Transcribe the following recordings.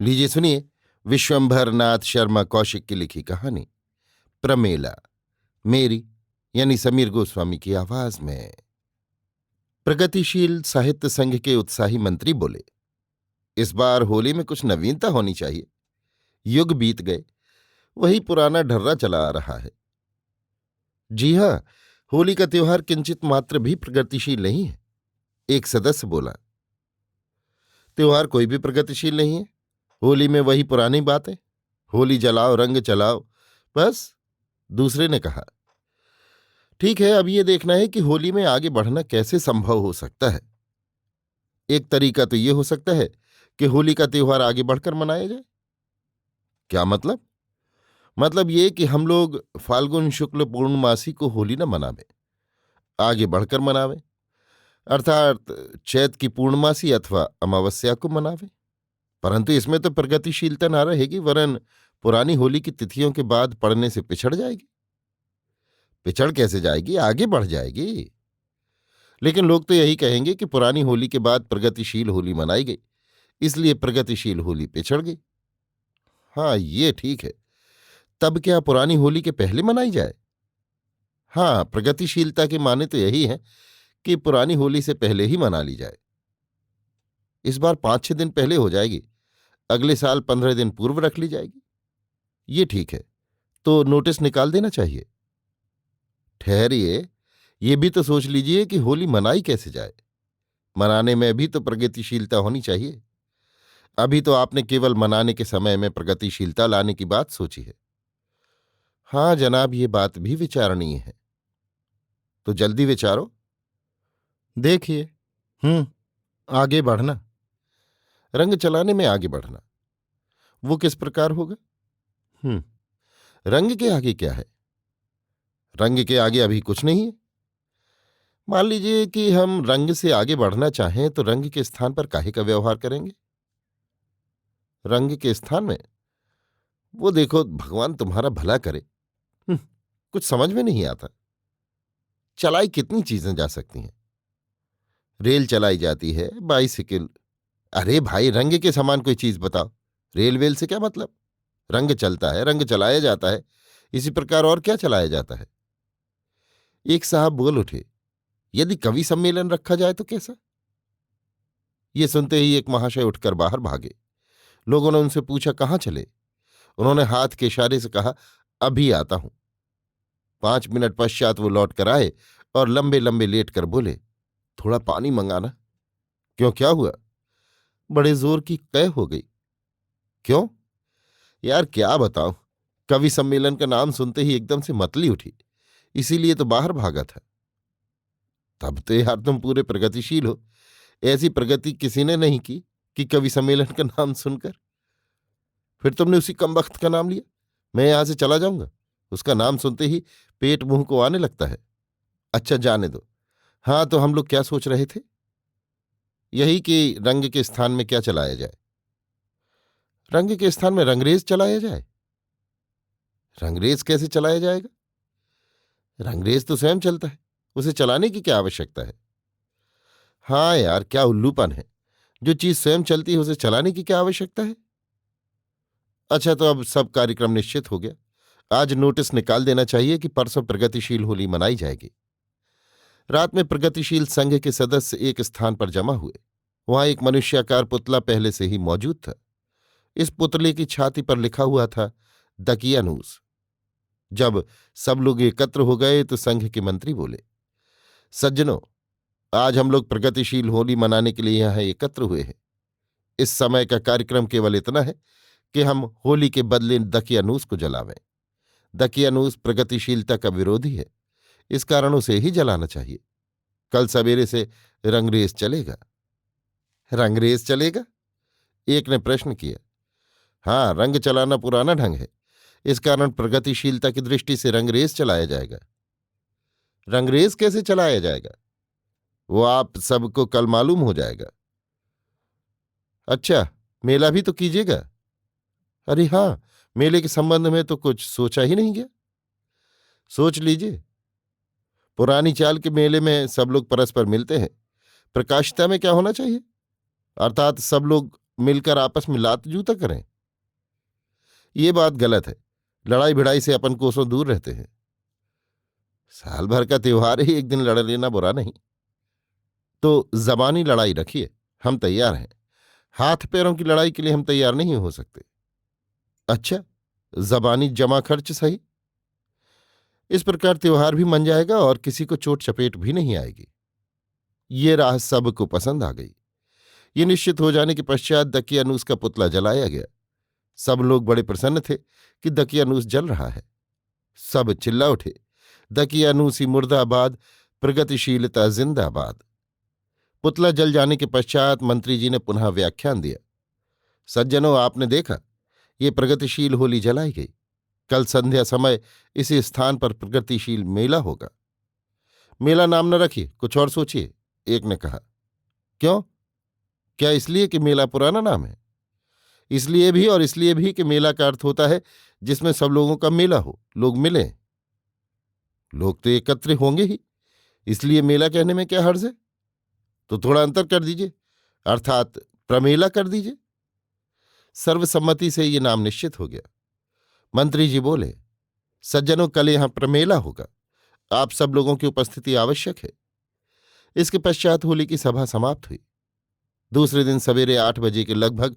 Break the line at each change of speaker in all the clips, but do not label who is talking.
लीजिए सुनिए विश्वंभर नाथ शर्मा कौशिक की लिखी कहानी प्रमेला, मेरी यानी समीर गोस्वामी की आवाज में। प्रगतिशील साहित्य संघ के उत्साही मंत्री बोले, इस बार होली में कुछ नवीनता होनी चाहिए। युग बीत गए, वही पुराना ढर्रा चला आ रहा है। जी हाँ, होली का त्योहार किंचित मात्र भी प्रगतिशील नहीं है, एक सदस्य बोला। त्योहार कोई भी प्रगतिशील नहीं है। होली में वही पुरानी बातें, होली जलाओ रंग चलाओ, बस। दूसरे ने कहा, ठीक है, अब ये देखना है कि होली में आगे बढ़ना कैसे संभव हो सकता है। एक तरीका तो ये हो सकता है कि होली का त्योहार आगे बढ़कर मनाया जाए। क्या मतलब? मतलब ये कि हम लोग फाल्गुन शुक्ल पूर्णमासी को होली न मनावें, आगे बढ़कर मनावें, अर्थात चैत की पूर्णमासी अथवा अमावस्या को मनावें। परंतु इसमें तो प्रगतिशीलता न रहेगी, वरन पुरानी होली की तिथियों के बाद पड़ने से पिछड़ जाएगी। पिछड़ कैसे जाएगी? आगे बढ़ जाएगी। लेकिन लोग तो यही कहेंगे कि पुरानी होली के बाद प्रगतिशील होली मनाई गई, इसलिए प्रगतिशील होली पिछड़ गई। हाँ, ये ठीक है। तब क्या पुरानी होली के पहले मनाई जाए? हाँ, प्रगतिशीलता के माने तो यही है कि पुरानी होली से पहले ही मना ली जाए। इस बार 5-6 दिन पहले हो जाएगी, अगले साल 15 दिन पूर्व रख ली जाएगी। ये ठीक है, तो नोटिस निकाल देना चाहिए। ठहरिए, ये भी तो सोच लीजिए कि होली मनाई कैसे जाए। मनाने में भी तो प्रगतिशीलता होनी चाहिए। अभी तो आपने केवल मनाने के समय में प्रगतिशीलता लाने की बात सोची है। हाँ जनाब, ये बात भी विचारणीय है। तो जल्दी विचारो। देखिए, आगे बढ़ना, रंग चलाने में आगे बढ़ना, वो किस प्रकार होगा? हम्म रंग के आगे क्या है? रंग के आगे अभी कुछ नहीं है। मान लीजिए कि हम रंग से आगे बढ़ना चाहें तो रंग के स्थान पर काहे का व्यवहार करेंगे? रंग के स्थान में, वो देखो, भगवान तुम्हारा भला करे। हम्म, कुछ समझ में नहीं आता। चलाई कितनी चीजें जा सकती हैं। रेल चलाई जाती है, बाइसिकल। अरे भाई, रंग के समान कोई चीज बताओ। रेल वेल से क्या मतलब? रंग चलता है, रंग चलाया जाता है। इसी प्रकार और क्या चलाया जाता है? एक साहब बोल उठे, यदि कवि सम्मेलन रखा जाए तो कैसा? ये सुनते ही एक महाशय उठकर बाहर भागे। लोगों ने उनसे पूछा, कहाँ चले? उन्होंने हाथ के इशारे से कहा, अभी आता हूं। 5 मिनट पश्चात वो लौट कर आए और लंबे लंबे लेट कर बोले, थोड़ा पानी मंगाना। क्यों, क्या हुआ? बड़े जोर की कै हो गई। क्यों? यार क्या बताऊं, कवि सम्मेलन का नाम सुनते ही एकदम से मतली उठी, इसीलिए तो बाहर भागा था। तब तो यार तुम पूरे प्रगतिशील हो। ऐसी प्रगति किसी ने नहीं की कि कवि सम्मेलन का नाम सुनकर। फिर तुमने उसी कमबख्त का नाम लिया। मैं यहां से चला जाऊंगा, उसका नाम सुनते ही पेट मुंह को आने लगता है। अच्छा, जाने दो। हाँ, तो हम लोग क्या सोच रहे थे? यही कि रंग के स्थान में क्या चलाया जाए। रंग के स्थान में रंगरेज चलाया जाए। रंगरेज कैसे चलाया जाएगा? रंगरेज तो स्वयं चलता है, उसे चलाने की क्या आवश्यकता है? हाँ यार, क्या उल्लूपन है। जो चीज स्वयं चलती है उसे चलाने की क्या आवश्यकता है? अच्छा, तो अब सब कार्यक्रम निश्चित हो गया। आज नोटिस निकाल देना चाहिए कि परसों प्रगतिशील होली मनाई जाएगी। रात में प्रगतिशील संघ के सदस्य एक स्थान पर जमा हुए। वहां एक मनुष्याकार पुतला पहले से ही मौजूद था। इस पुतले की छाती पर लिखा हुआ था, दकियानूस। जब सब लोग एकत्र हो गए तो संघ के मंत्री बोले, सज्जनों, आज हम लोग प्रगतिशील होली मनाने के लिए यहां एकत्र हुए हैं। इस समय का कार्यक्रम केवल इतना है कि हम होली के बदले दकियानूस को जलावें। दकियानूस प्रगतिशीलता का विरोधी है, इस कारण उसे ही जलाना चाहिए। कल सवेरे से रंगरेज चलेगा। रंगरेज चलेगा? एक ने प्रश्न किया। हाँ, रंग चलाना पुराना ढंग है, इस कारण प्रगतिशीलता की दृष्टि से रंगरेज चलाया जाएगा। रंगरेज कैसे चलाया जाएगा? वो आप सबको कल मालूम हो जाएगा। अच्छा, मेला भी तो कीजिएगा। अरे हाँ, मेले के संबंध में तो कुछ सोचा ही नहीं गया। सोच लीजिए। पुरानी चाल के मेले में सब लोग परस्पर मिलते हैं, प्रकाशिता में क्या होना चाहिए? अर्थात सब लोग मिलकर आपस में लात जूता करें। ये बात गलत है। लड़ाई भिड़ाई से अपन कोसों दूर रहते हैं। साल भर का त्योहार ही एक दिन लड़ लेना बुरा नहीं। तो जबानी लड़ाई रखिए, हम तैयार हैं। हाथ पैरों की लड़ाई के लिए हम तैयार नहीं हो सकते। अच्छा, जबानी जमा खर्च सही। इस प्रकार त्योहार भी मन जाएगा और किसी को चोट चपेट भी नहीं आएगी। ये राह सबको पसंद आ गई। ये निश्चित हो जाने के पश्चात दकियानूस का पुतला जलाया गया। सब लोग बड़े प्रसन्न थे कि दकियानूस जल रहा है। सब चिल्ला उठे, दकियानूसी मुर्दाबाद, प्रगतिशीलता जिंदाबाद। पुतला जल जाने के पश्चात मंत्री जी ने पुनः व्याख्यान दिया। सज्जनों, आपने देखा, ये प्रगतिशील होली जलाई गई। कल संध्या समय इसी स्थान पर प्रगतिशील मेला होगा। मेला नाम न रखिए, कुछ और सोचिए, एक ने कहा। क्यों? क्या इसलिए कि मेला पुराना नाम है? इसलिए भी और इसलिए भी कि मेला का अर्थ होता है जिसमें सब लोगों का मेला हो, लोग मिलें। लोग तो एकत्र होंगे ही, इसलिए मेला कहने में क्या हर्ज है? तो थोड़ा अंतर कर दीजिए, अर्थात प्रमेला कर दीजिए। सर्वसम्मति से ये नाम निश्चित हो गया। मंत्री जी बोले, सज्जनों, कल यहां प्रमेला होगा। आप सब लोगों की उपस्थिति आवश्यक है। इसके पश्चात होली की सभा समाप्त हुई। दूसरे दिन सवेरे 8 बजे के लगभग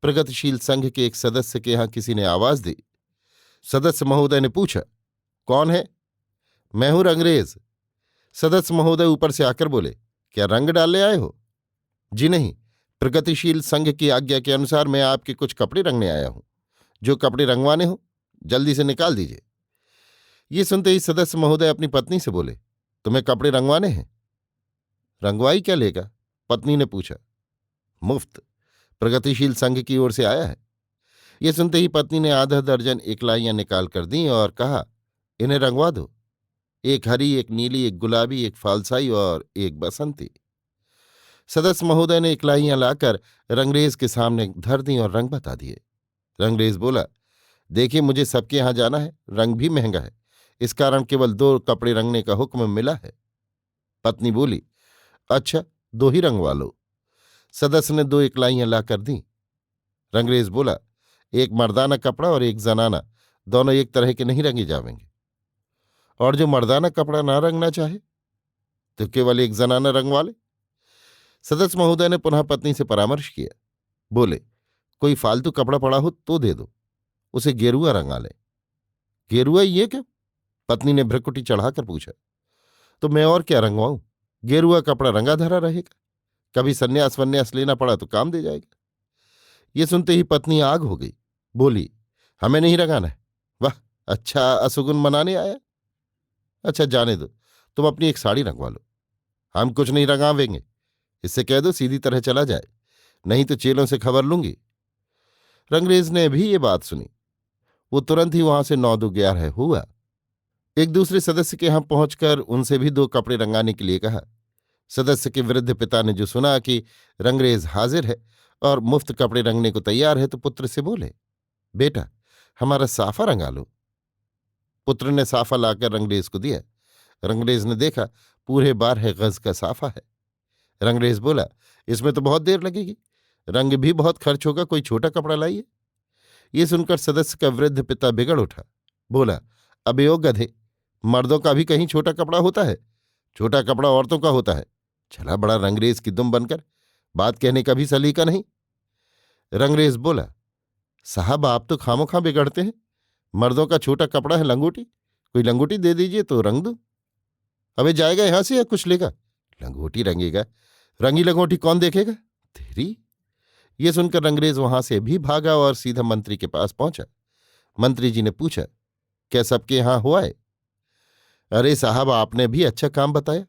प्रगतिशील संघ के एक सदस्य के यहां किसी ने आवाज दी। सदस्य महोदय ने पूछा, कौन है? मैं हूं रंगरेज। सदस्य महोदय ऊपर से आकर बोले, क्या रंग डालने आए हो? जी नहीं, प्रगतिशील संघ की आज्ञा के अनुसार मैं आपके कुछ कपड़े रंगने आया हूं। जो कपड़े रंगवाने हो जल्दी से निकाल दीजिए। ये सुनते ही सदस्य महोदय अपनी पत्नी से बोले, तुम्हें कपड़े रंगवाने हैं? रंगवाई क्या लेगा? पत्नी ने पूछा। मुफ्त, प्रगतिशील संघ की ओर से आया है। ये सुनते ही पत्नी ने आधा दर्जन इकलाइयां निकाल कर दी और कहा, इन्हें रंगवा दो। एक हरी, एक नीली, एक गुलाबी, एक फालसाई और एक बसंती। सदस्य महोदय ने इकलाइयां लाकर रंगरेज के सामने धर दी और रंग बता दिए। रंगरेज बोला, देखिए, मुझे सबके यहां जाना है, रंग भी महंगा है, इस कारण केवल 2 कपड़े रंगने का हुक्म मिला है। पत्नी बोली, अच्छा, 2 ही रंगवा लो। सदस्य ने 2 इकलाइयां लाकर दी। रंगरेज बोला, एक मर्दाना कपड़ा और एक जनाना, दोनों एक तरह के नहीं रंगे जावेंगे। और जो मर्दाना कपड़ा ना रंगना चाहे तो केवल एक जनाना रंगवा ले। सदस्य महोदय ने पुनः पत्नी से परामर्श किया। बोले, कोई फालतू कपड़ा पड़ा हो तो दे दो, उसे गेरुआ रंगा ले। गेरुआ ये क्या? पत्नी ने भ्रकुटी चढ़ाकर पूछा। तो मैं और क्या रंगवाऊं? गेरुआ कपड़ा रंगा धरा रहेगा, कभी सन्यास वन्यास लेना पड़ा तो काम दे जाएगा। ये सुनते ही पत्नी आग हो गई। बोली, हमें नहीं रंगाना है। वाह, अच्छा असुगुन मनाने आया। अच्छा, जाने दो, तुम अपनी एक साड़ी रंगवा लो। हम कुछ नहीं रंगावेंगे, इससे कह दो सीधी तरह चला जाए, नहीं तो चेलों से खबर लूंगी। रंगरेज ने भी ये बात सुनी। वो तुरंत ही वहां से 9-2-11 हुआ। एक दूसरे सदस्य के यहां पहुंचकर उनसे भी 2 कपड़े रंगाने के लिए कहा। सदस्य के वृद्ध पिता ने जो सुना कि रंगरेज हाजिर है और मुफ्त कपड़े रंगने को तैयार है, तो पुत्र से बोले, बेटा, हमारा साफा रंगा लो। पुत्र ने साफा लाकर रंगरेज को दिया। रंगरेज ने देखा, पूरे 12 गज का साफा है। रंगरेज बोला, इसमें तो बहुत देर लगेगी, रंग भी बहुत खर्च होगा, कोई छोटा कपड़ा लाइए। ये सुनकर सदस्य का वृद्ध पिता बिगड़ उठा। बोला, अबे ओ गधे, मर्दों का भी कहीं छोटा कपड़ा होता है? छोटा कपड़ा औरतों का होता है। चला बड़ा रंगरेज की दुम बनकर, बात कहने का भी सलीका नहीं। रंगरेज बोला, साहब, आप तो खामोखा बिगड़ते हैं। मर्दों का छोटा कपड़ा है लंगोटी, कोई लंगोटी दे दीजिए तो रंग दो। अबे जाएगा यहां से या कुछ लेगा? लंगोटी रंगेगा? रंगी लंगोटी कौन देखेगा तेरी? ये सुनकर रंगरेज वहां से भी भागा और सीधा मंत्री के पास पहुंचा। मंत्री जी ने पूछा, क्या सबके यहां हुआ है? अरे साहब, आपने भी अच्छा काम बताया।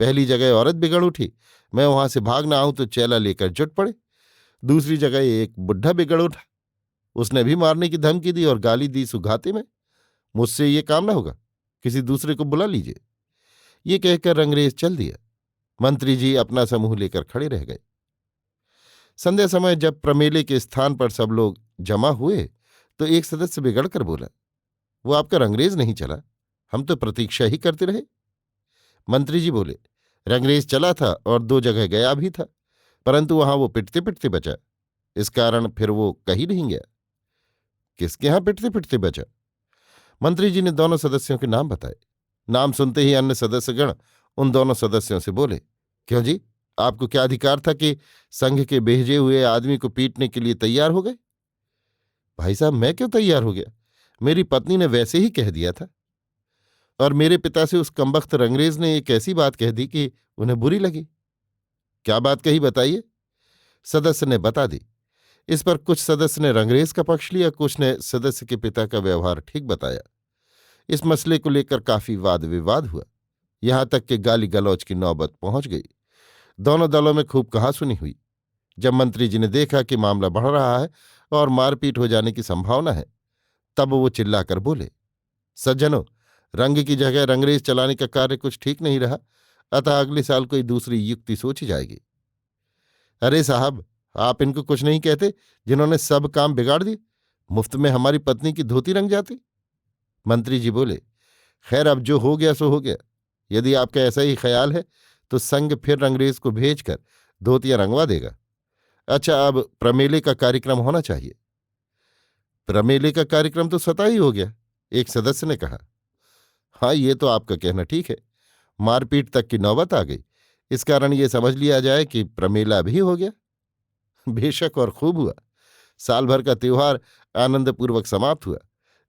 पहली जगह औरत बिगड़ उठी, मैं वहां से भाग ना आऊं तो चैला लेकर जुट पड़े। दूसरी जगह एक बुढ़ा बिगड़ उठा, उसने भी मारने की धमकी दी और गाली दी सुघाते में। मुझसे ये काम ना होगा, किसी दूसरे को बुला लीजिए। ये कहकर रंगरेज चल दिया। मंत्री जी अपना समूह लेकर खड़े रह गए। संध्या समय जब प्रमेले के स्थान पर सब लोग जमा हुए तो एक सदस्य बिगड़कर बोला, वो आपका रंगरेज नहीं चला, हम तो प्रतीक्षा ही करते रहे। मंत्री जी बोले, रंगरेज चला था और 2 जगह गया भी था, परंतु वहां वो पिटते पिटते बचा। इस कारण फिर वो कहीं नहीं गया। किसके यहां पिटते पिटते बचा? मंत्री जी ने दोनों सदस्यों के नाम बताए। नाम सुनते ही अन्य सदस्यगण उन दोनों सदस्यों से बोले, क्यों जी, आपको क्या अधिकार था कि संघ के भेजे हुए आदमी को पीटने के लिए तैयार हो गए? भाई साहब, मैं क्यों तैयार हो गया? मेरी पत्नी ने वैसे ही कह दिया था। और मेरे पिता से उस कमबख्त रंगरेज ने एक ऐसी बात कह दी कि उन्हें बुरी लगी। क्या बात कही, बताइए? सदस्य ने बता दी। इस पर कुछ सदस्य ने रंगरेज का पक्ष लिया, कुछ ने सदस्य के पिता का व्यवहार ठीक बताया। इस मसले को लेकर काफी वाद विवाद हुआ, यहां तक कि गाली गलौज की नौबत पहुंच गई। दोनों दलों में खूब कहासुनी हुई। जब मंत्री जी ने देखा कि मामला बढ़ रहा है और मारपीट हो जाने की संभावना है, तब वो चिल्लाकर बोले, सज्जनों, रंग की जगह रंगरेज चलाने का कार्य कुछ ठीक नहीं रहा, अतः अगले साल कोई दूसरी युक्ति सोची जाएगी। अरे साहब, आप इनको कुछ नहीं कहते, जिन्होंने सब काम बिगाड़ दिए? मुफ्त में हमारी पत्नी की धोती रंग जाती। मंत्री जी बोले, खैर, अब जो हो गया सो हो गया। यदि आपका ऐसा ही ख्याल है तो संघ फिर रंगरेज को भेजकर धोतियां रंगवा देगा। अच्छा, अब प्रमेले का कार्यक्रम होना चाहिए। प्रमेले का कार्यक्रम तो स्वतः ही हो गया, एक सदस्य ने कहा। हाँ, ये तो आपका कहना ठीक है, मारपीट तक की नौबत आ गई, इस कारण ये समझ लिया जाए कि प्रमेला भी हो गया। बेशक, और खूब हुआ। साल भर का त्योहार आनंदपूर्वक समाप्त हुआ,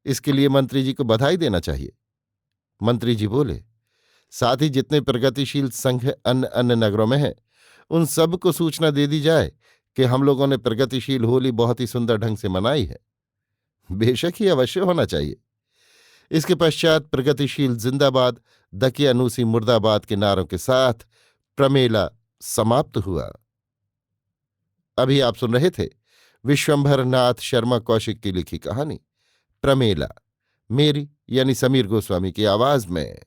इसके लिए मंत्री जी को बधाई देना चाहिए। मंत्री जी बोले, साथ ही जितने प्रगतिशील संघ अन्य अन्य नगरों में हैं, उन सबको सूचना दे दी जाए कि हम लोगों ने प्रगतिशील होली बहुत ही सुंदर ढंग से मनाई है। बेशक ही अवश्य होना चाहिए। इसके पश्चात प्रगतिशील जिंदाबाद, दकियानूसी मुर्दाबाद के नारों के साथ प्रमेला समाप्त हुआ। अभी आप सुन रहे थे विश्वंभर नाथ शर्मा कौशिक की लिखी कहानी प्रमेला, मेरी यानी समीर गोस्वामी की आवाज में।